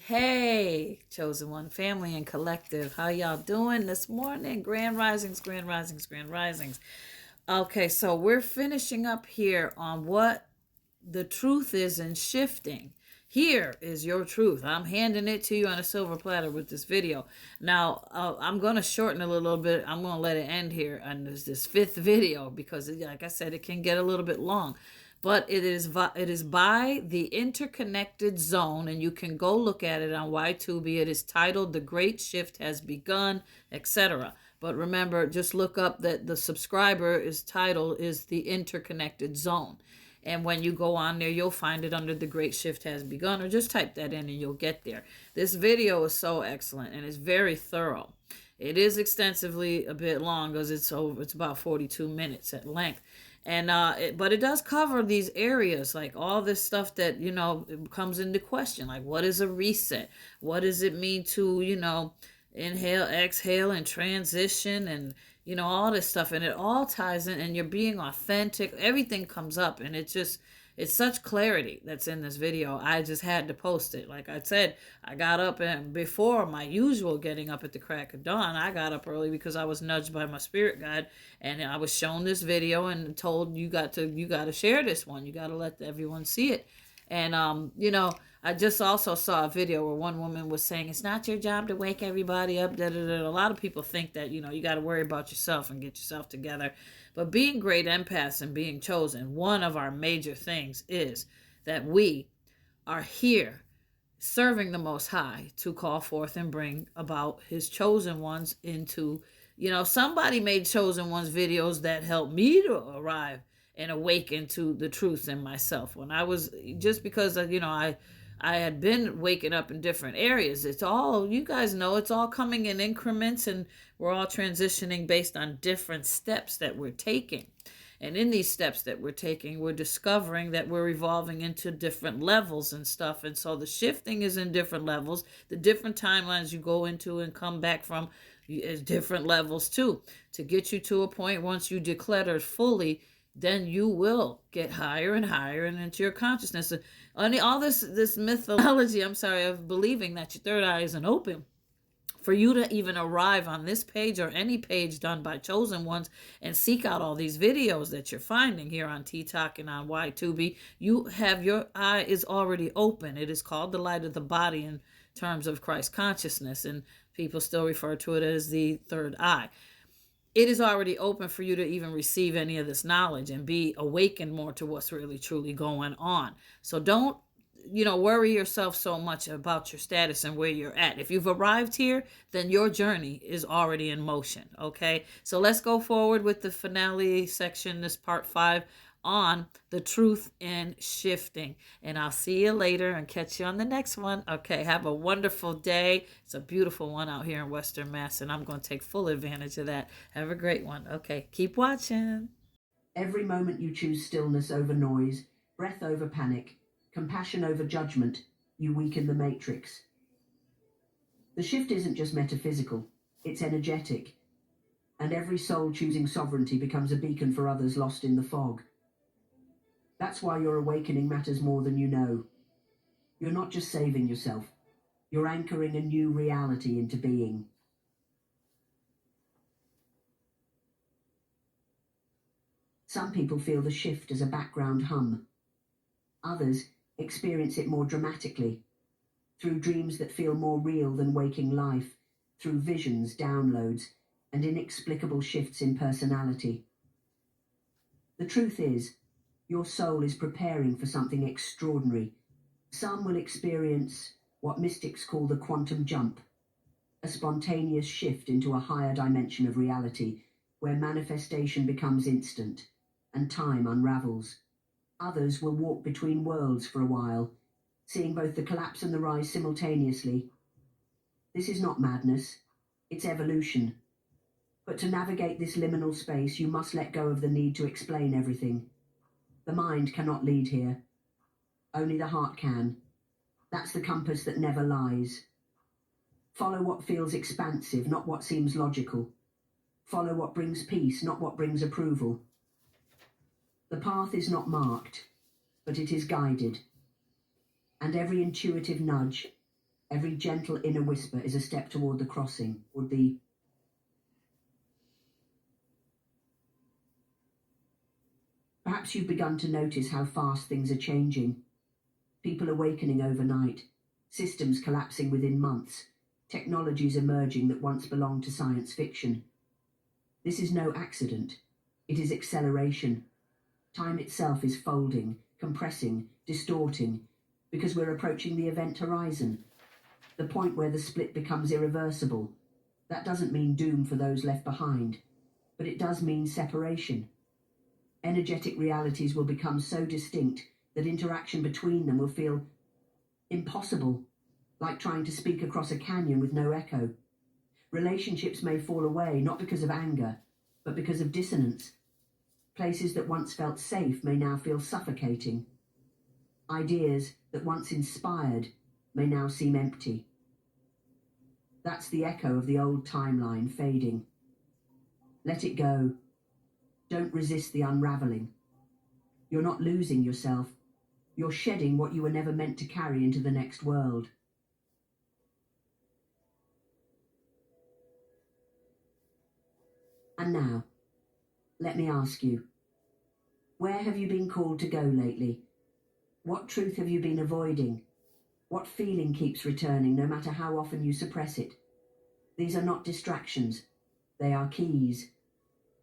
Hey, chosen one family and collective. How y'all doing this morning? Grand risings, grand risings, grand risings. Okay, so we're finishing up here on what the truth is in shifting. Here is your truth. I'm handing it to you on a silver platter with this video. Now, I'm going to shorten it a little bit. I'm going to let it end here on this fifth video because, like I said, it can get a little bit long. But it is by the interconnected zone, and you can go look at it on Y2B. It is titled "The Great Shift Has Begun," etc. But remember, just look up that the subscriber is title is the interconnected zone. And when you go on there, you'll find it under "The Great Shift Has Begun," or just type that in and you'll get there. This video is so excellent and it's very thorough. It is extensively a bit long because it's about 42 minutes at length. And but it does cover these areas, like all this stuff that, comes into question. Like, what is a reset? What does it mean to, inhale, exhale, and transition, and all this stuff, and it all ties in, and you're being authentic. Everything comes up, and it's such clarity that's in this video. I just had to post it. Like I said, I got up, and before my usual getting up at the crack of dawn, I got up early because I was nudged by my spirit guide, and I was shown this video and told you got to share this one. You got to let everyone see it. And I just also saw a video where one woman was saying, it's not your job to wake everybody up. Da, da, da. A lot of people think that, you got to worry about yourself and get yourself together. But being great empaths and being chosen, one of our major things is that we are here serving the Most High to call forth and bring about his chosen ones into, somebody made chosen ones videos that helped me to arrive and awaken to the truth in myself. When I was, just because, I had been waking up in different areas. It's all, you guys know, it's all coming in increments, and we're all transitioning based on different steps that we're taking. And in these steps that we're taking, we're discovering that we're evolving into different levels and stuff. And so the shifting is in different levels. The different timelines you go into and come back from is different levels too. To get you to a point, once you declutter fully, then you will get higher and higher and into your consciousness. All this mythology, of believing that your third eye isn't open, for you to even arrive on this page or any page done by chosen ones and seek out all these videos that you're finding here on TikTok and on Y2B, your eye is already open. It is called the light of the body in terms of Christ consciousness, and people still refer to it as the third eye. It is already open for you to even receive any of this knowledge and be awakened more to what's really truly going on. So don't, worry yourself so much about your status and where you're at. If you've arrived here, then your journey is already in motion. Okay. So let's go forward with the finale section, this part 5 on the truth in shifting. And I'll see you later and catch you on the next one. Okay, have a wonderful day. It's a beautiful one out here in Western Mass, and I'm going to take full advantage of that. Have a great one. Okay, keep watching. Every moment you choose stillness over noise, breath over panic, compassion over judgment, you weaken the matrix. The shift isn't just metaphysical, it's energetic. And every soul choosing sovereignty becomes a beacon for others lost in the fog. That's why your awakening matters more than you know. You're not just saving yourself, you're anchoring a new reality into being. Some people feel the shift as a background hum. Others experience it more dramatically, through dreams that feel more real than waking life, through visions, downloads, and inexplicable shifts in personality. The truth is, your soul is preparing for something extraordinary. Some will experience what mystics call the quantum jump, a spontaneous shift into a higher dimension of reality, where manifestation becomes instant and time unravels. Others will walk between worlds for a while, seeing both the collapse and the rise simultaneously. This is not madness, it's evolution. But to navigate this liminal space, you must let go of the need to explain everything. The mind cannot lead here. Only the heart can. That's the compass that never lies. Follow what feels expansive, not what seems logical. Follow what brings peace, not what brings approval. The path is not marked, but it is guided. And every intuitive nudge, Every gentle inner whisper is a step toward the crossing, Perhaps you've begun to notice how fast things are changing. People awakening overnight, systems collapsing within months, technologies emerging that once belonged to science fiction. This is no accident. It is acceleration. Time itself is folding, compressing, distorting, because we're approaching the event horizon, the point where the split becomes irreversible. That doesn't mean doom for those left behind, but it does mean separation. Energetic realities will become so distinct that interaction between them will feel impossible, like trying to speak across a canyon with no echo. Relationships may fall away, not because of anger, but because of dissonance. Places that once felt safe may now feel suffocating. Ideas that once inspired may now seem empty. That's the echo of the old timeline fading. Let it go. Don't resist the unraveling. You're not losing yourself. You're shedding what you were never meant to carry into the next world. And now, let me ask you, where have you been called to go lately? What truth have you been avoiding? What feeling keeps returning no matter how often you suppress it? These are not distractions. They are keys.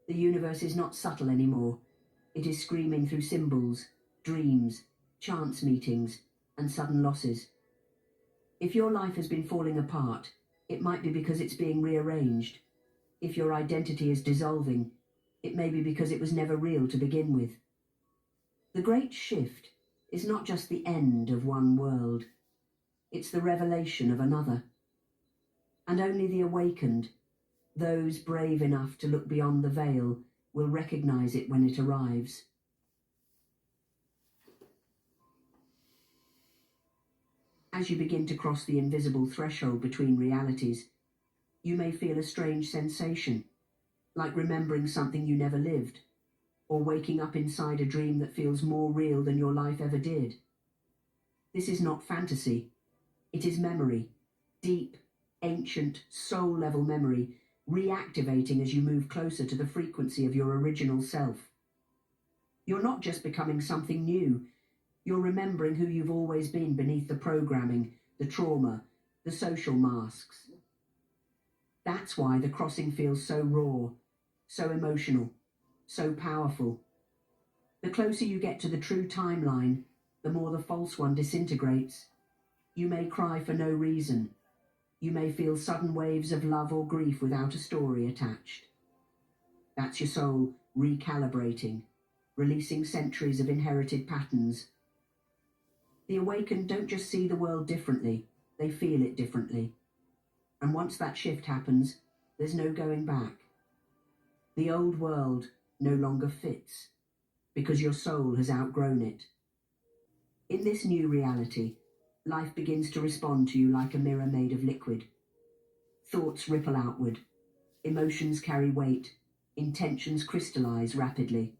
The universe is not subtle anymore. It is screaming through symbols, dreams, chance meetings, and sudden losses. If your life has been falling apart, it might be because it's being rearranged. If your identity is dissolving, it may be because it was never real to begin with. The great shift is not just the end of one world. It's the revelation of another. And only the awakened, those brave enough to look beyond the veil, will recognize it when it arrives. As you begin to cross the invisible threshold between realities, you may feel a strange sensation, like remembering something you never lived, or waking up inside a dream that feels more real than your life ever did. This is not fantasy. It is memory, deep, ancient, soul-level memory, reactivating as you move closer to the frequency of your original self. You're not just becoming something new. You're remembering who you've always been beneath the programming, the trauma, the social masks. That's why the crossing feels so raw, so emotional, so powerful. The closer you get to the true timeline, the more the false one disintegrates. You may cry for no reason. You may feel sudden waves of love or grief without a story attached. That's your soul recalibrating, releasing centuries of inherited patterns. The awakened don't just see the world differently, they feel it differently. And once that shift happens, there's no going back. The old world no longer fits, because your soul has outgrown it. In this new reality, life begins to respond to you like a mirror made of liquid. Thoughts ripple outward, emotions carry weight, intentions crystallize rapidly.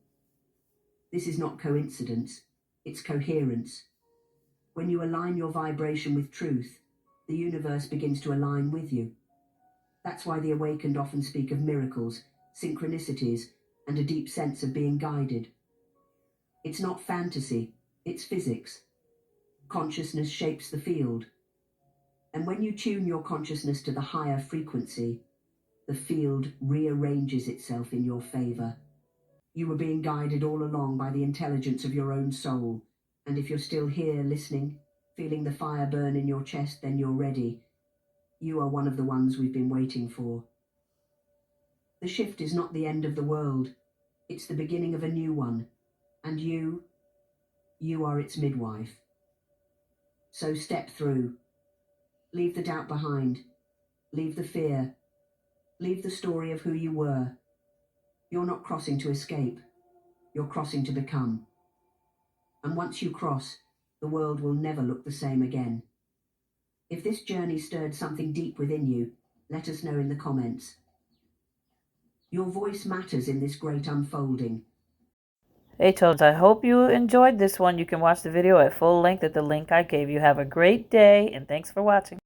This is not coincidence, it's coherence. When you align your vibration with truth, the universe begins to align with you. That's why the awakened often speak of miracles, synchronicities, and a deep sense of being guided. It's not fantasy, it's physics. Consciousness shapes the field. And when you tune your consciousness to the higher frequency, the field rearranges itself in your favor. You were being guided all along by the intelligence of your own soul. And if you're still here listening, feeling the fire burn in your chest, then you're ready. You are one of the ones we've been waiting for. The shift is not the end of the world. It's the beginning of a new one. And you are its midwife. So step through. Leave the doubt behind. Leave the fear. Leave the story of who you were. You're not crossing to escape. You're crossing to become. And once you cross, the world will never look the same again. If this journey stirred something deep within you, let us know in the comments. Your voice matters in this great unfolding. Hey Toads, I hope you enjoyed this one. You can watch the video at full length at the link I gave you. Have a great day, and thanks for watching.